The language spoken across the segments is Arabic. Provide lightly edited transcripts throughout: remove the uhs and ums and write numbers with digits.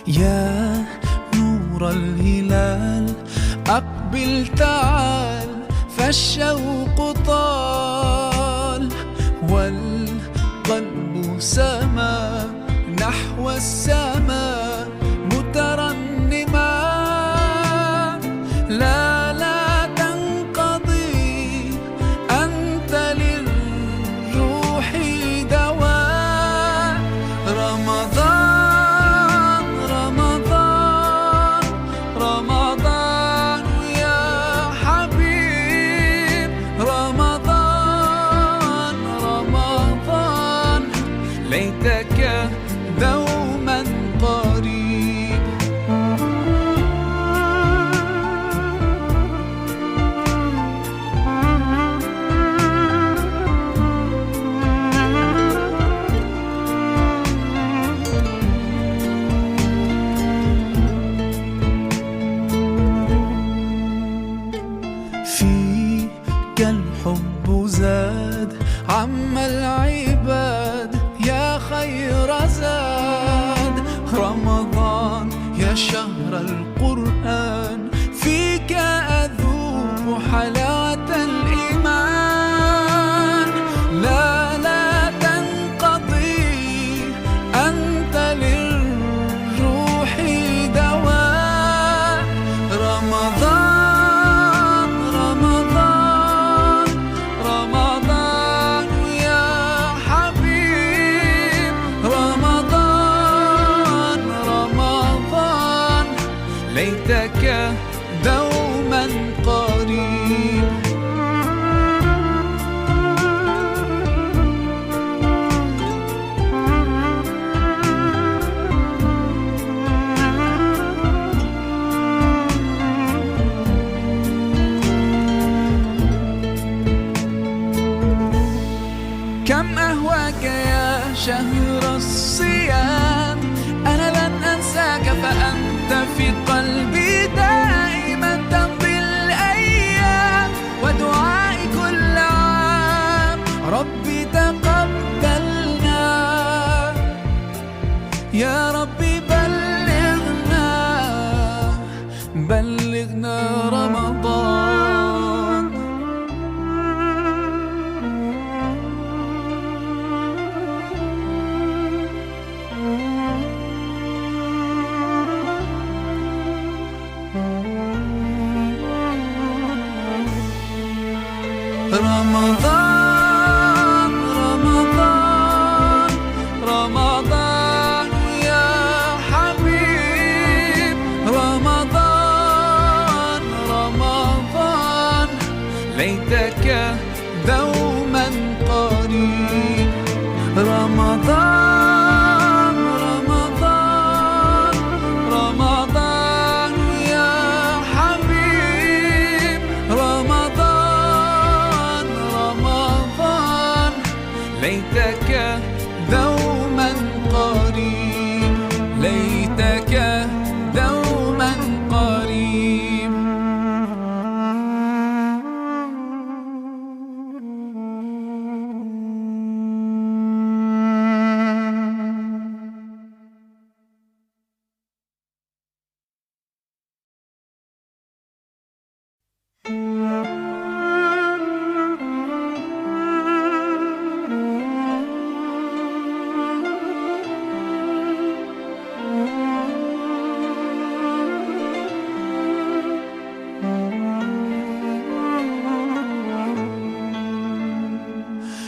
يا نور الهلال أقبل تعال، فالشوق طال والقلب سما نحو السماء مترنما. لا لا تنقضي، أنت للروح دواء. رمضان رمضان رمضان يا حبيب، رمضان رمضان ليتك دوما قريب. فيك الحب زاد عم العباد، يا خير زاد. رمضان يا شهر القرآن، فيك أذوق حلاوة الإيمان. لا لا تنقضي، أنت للروح دواء. رمضان رمضان رمضان يا حبيب، رمضان رمضان ليتك دوما قريب. كم أهواك يا شهر الصيام، أنا لن أنساك فأنت في قلبي دائما. تمضي الأيام ودعائي كل عام، ربي تقبلنا يا ربي، بلغنا بلغنا رمضان. رمضان رمضان رمضان يا حبيب، رمضان رمضان ليتك دوما قريب. رمضان رمضان رمضان يا حبيب، رمضان رمضان ليتك دوما قريب، ليتك دوما قريب.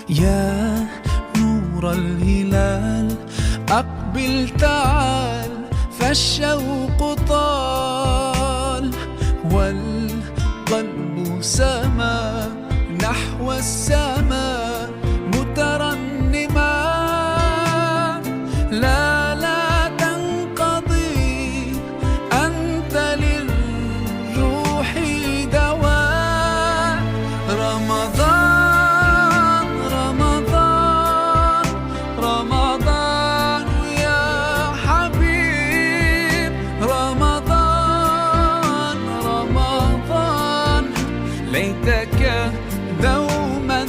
يا نور الهلال أقبل تعال، فالشوق طال والقلب سما نحو السماء مترنما. لا لا تنقضي، أنت للروح دواء. رمضان رمضان رمضان يا حبيب، رمضان رمضان ليتك دوما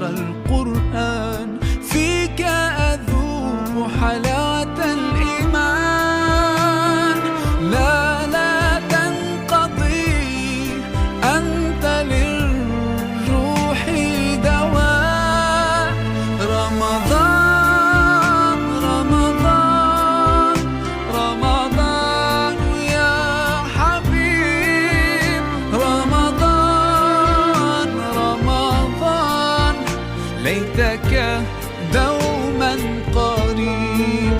شهر القرآن، فيك أذوق حلاوة الإيمان. لا تنقضي، أنت للروح دواء. رمضان رمضان رمضان يا حبيب، رمضان رمضان ليتك دوما قريب.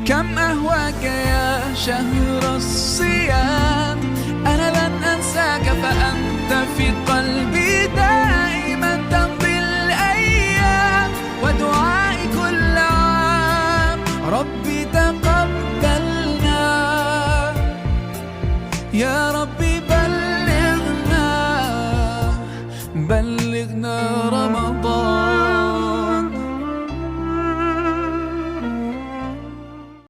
كم أهواك يا شهر الصيام، أنا لن أنساك فأنت في قلبي دائما. تمضي الأيام ودعائي كل عام، ربي تقبلنا يا ربي، بلغنا رمضان.